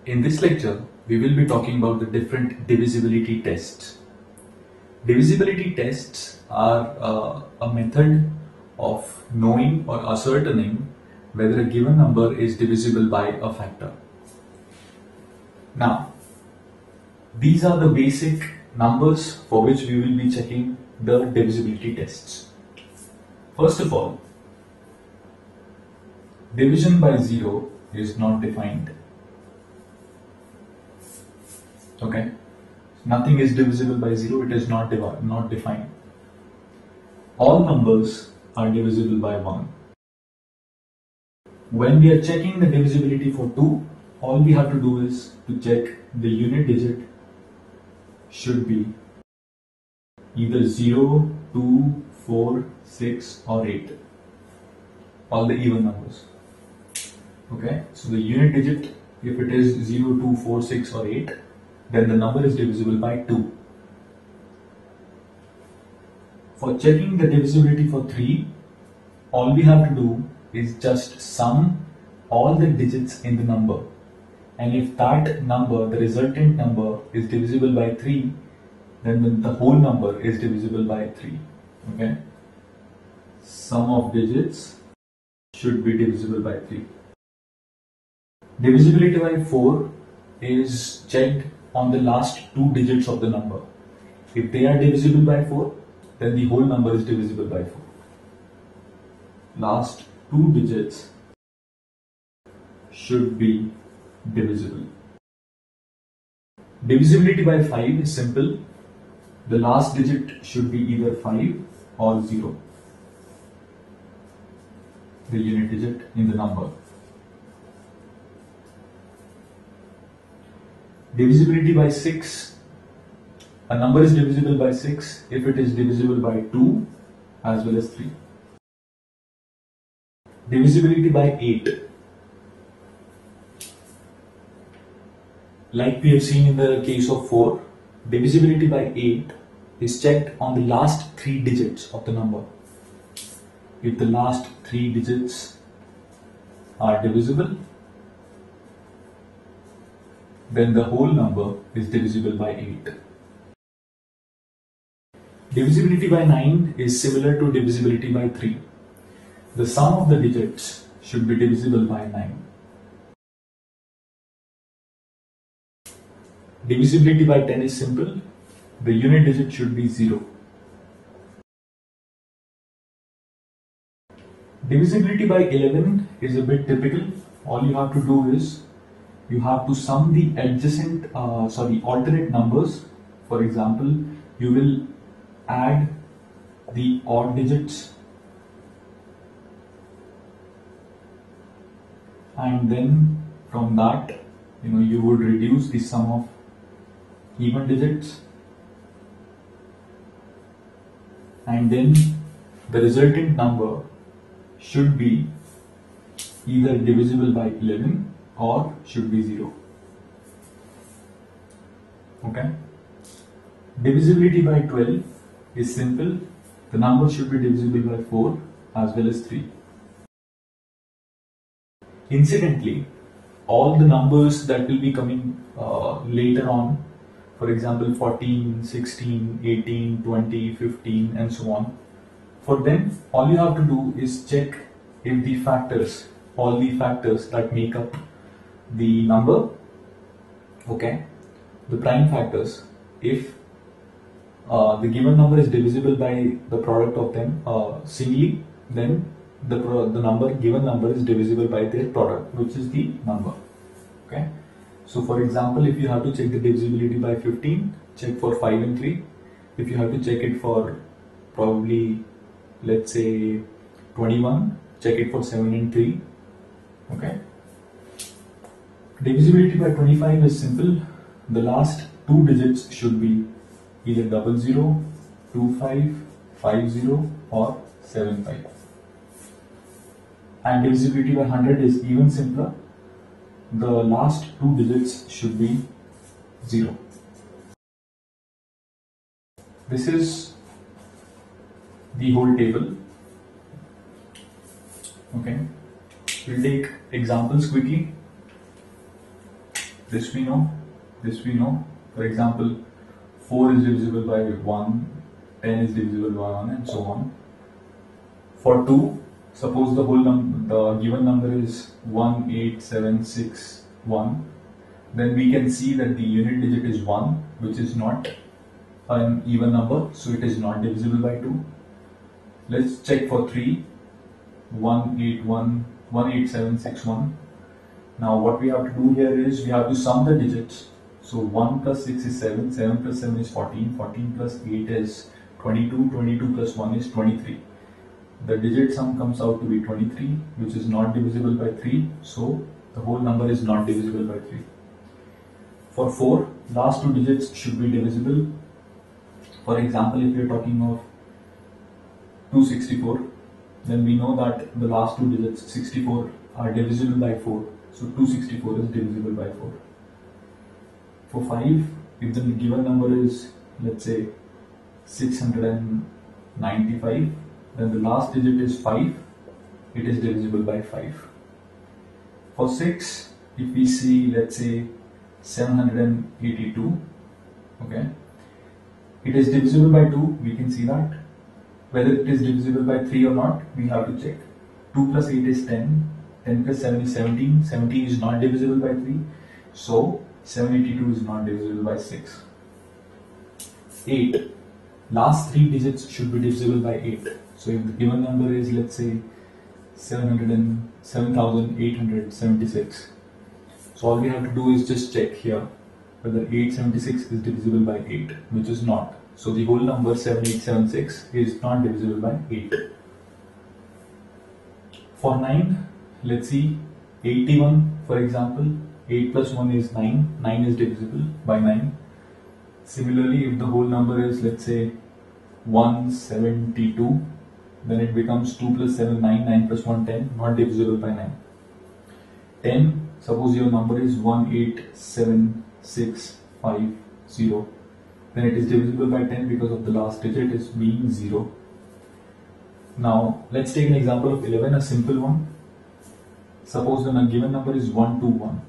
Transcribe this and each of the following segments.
In this lecture, we will be talking about the different divisibility tests. Divisibility tests are a method of knowing or ascertaining whether a given number is divisible by a factor. Now, these are the basic numbers for which we will be checking the divisibility tests. First of all, division by 0 is not defined. Okay, nothing is divisible by 0, it is not defined. All numbers are divisible by 1. When we are checking the divisibility for 2, all we have to do is to check the unit digit should be either 0, 2, 4, 6 or 8. All the even numbers. Okay, so the unit digit, if it is 0, 2, 4, 6 or 8, then the number is divisible by 2. For checking the divisibility for 3, all we have to do is just sum all the digits in the number. And if that number, the resultant number, is divisible by 3, then the whole number is divisible by 3. Okay? Sum of digits should be divisible by 3. Divisibility by 4 is checked on the last 2 digits of the number. If they are divisible by 4, then the whole number is divisible by 4. Last 2 digits should be divisible. Divisibility by 5 is simple. The last digit should be either 5 or 0. The unit digit in the number. Divisibility by 6. A number is divisible by 6 if it is divisible by 2 as well as 3. Divisibility by 8. Like we have seen in the case of 4, divisibility by 8 is checked on the last 3 digits of the number. If the last 3 digits are divisible, then the whole number is divisible by 8. Divisibility by 9 is similar to divisibility by 3. The sum of the digits should be divisible by 9. Divisibility by 10 is simple. The unit digit should be 0. Divisibility by 11 is a bit typical. All you have to do is you have to sum the alternate numbers. For example, you will add the odd digits and then from that you would reduce the sum of even digits, and then the resultant number should be either divisible by 11 or should be 0. Okay. Divisibility by 12 is simple. The number should be divisible by 4 as well as 3. Incidentally, all the numbers that will be coming later on, for example 14, 16, 18, 20, 15 and so on, for them all you have to do is check if the factors, all the factors that make up the number, okay, the prime factors, if the given number is divisible by the product of them singly, then the given number is divisible by their product, which is the number. Okay. So for example, if you have to check the divisibility by 15, check for 5 and 3. If you have to check it for probably, let's say 21, check it for 7 and 3. Okay. Divisibility by 25 is simple. The last 2 digits should be either 00, 25, 50 or 75. And divisibility by 100 is even simpler. The last 2 digits should be 0. This is the whole table. Okay. We'll take examples quickly. This we know. This we know. For example, 4 is divisible by 1, 10 is divisible by 1, and so on. For 2, suppose the given number is 18761, then we can see that the unit digit is 1, which is not an even number, so it is not divisible by 2. Let's check for 3, 18761. Now what we have to do here is we have to sum the digits. So 1 plus 6 is 7, 7 plus 7 is 14, 14 plus 8 is 22, 22 plus 1 is 23. The digit sum comes out to be 23, which is not divisible by 3, so the whole number is not divisible by 3. For 4, last two digits should be divisible. For example, if we are talking of 264, then we know that the last two digits 64 are divisible by 4, so 264 is divisible by 4. For 5, if the given number is, let's say, 695, then the last digit is 5, it is divisible by 5. For 6, if we see, let's say, 782, okay, it is divisible by 2, we can see that. Whether it is divisible by 3 or not, we have to check. 2 plus 8 is 10, 10 plus 7 is 17, 17 is not divisible by 3, so 782 is not divisible by 6. 8. Last three digits should be divisible by 8. So if the given number is, let's say, 7,876, so all we have to do is just check here whether 876 is divisible by 8, which is not. So the whole number 7876 is not divisible by 8. For 9, let's see, 81 for example, 8 plus 1 is 9, 9 is divisible by 9. Similarly, if the whole number is, let's say, 172, then it becomes 2 plus 7, 9, 9 plus 1, 10, not divisible by 9. 10, suppose your number is 187,650, then it is divisible by 10 because of the last digit is being 0. Now, let's take an example of 11, a simple one. Suppose the given number is 121,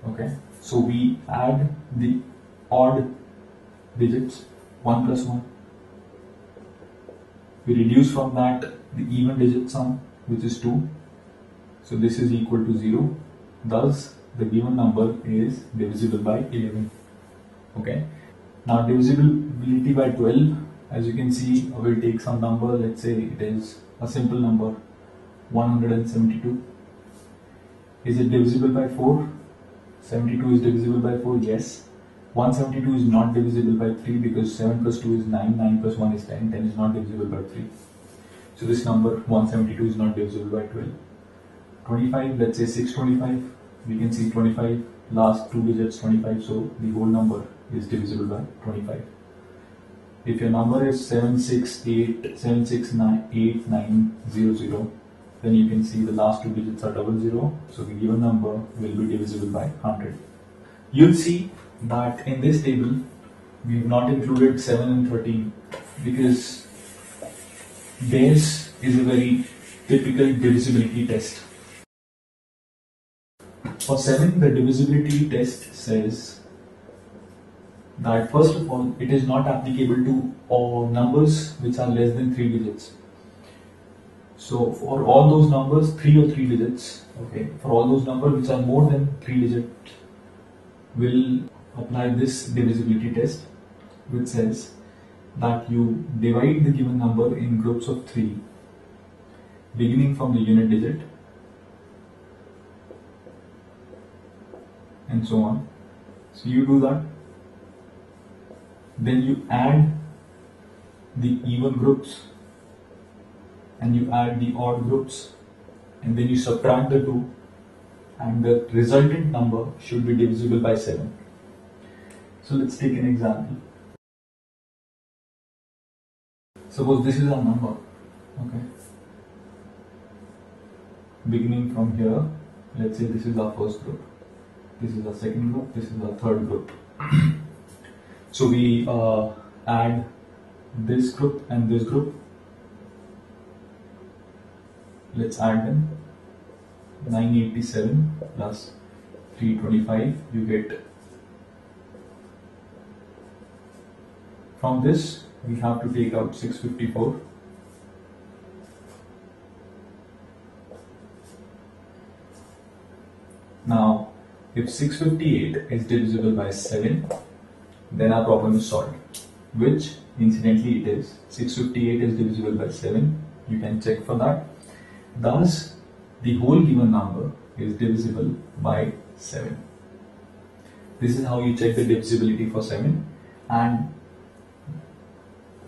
okay? So we add the odd digits, 1 plus 1. We reduce from that the even digit sum, which is 2. So this is equal to 0. Thus, the given number is divisible by 11. Okay. Now, divisibility by 12, as you can see, I will take some number. Let's say it is a simple number, 172. Is it divisible by 4? 72 is divisible by 4, yes. 172 is not divisible by 3 because 7 plus 2 is 9, 9 plus 1 is 10, 10 is not divisible by 3. So this number 172 is not divisible by 12. 25, let's say 625, we can see 25, last two digits 25, so the whole number is divisible by 25. If your number is 7688900, then you can see the last two digits are 00, so the given number will be divisible by 100. You'll see that in this table we have not included 7 and 13 because theirs is a very typical divisibility test. For 7, the divisibility test says that first of all, it is not applicable to all numbers which are less than 3 digits. So for all those numbers, 3 or 3 digits, okay, for all those numbers which are more than 3 digits, will apply this divisibility test, which says that you divide the given number in groups of 3, beginning from the unit digit, and so on. So you do that. Then you add the even groups and you add the odd groups, and then you subtract the two, and the resultant number should be divisible by 7. So let's take an example. Suppose this is our number, okay? Beginning from here, let's say this is our first group, this is our second group, this is our third group. So we add this group and this group. Let's add them. 987 plus 325, you get. From this, we have to take out 654. Now, if 658 is divisible by 7, then our problem is solved, which incidentally it is. 658 is divisible by 7, you can check for that. Thus, the whole given number is divisible by 7. This is how you check the divisibility for 7, and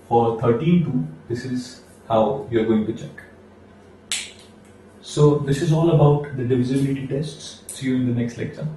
for 13 too, this is how you are going to check. So this is all about the divisibility tests. See you in the next lecture.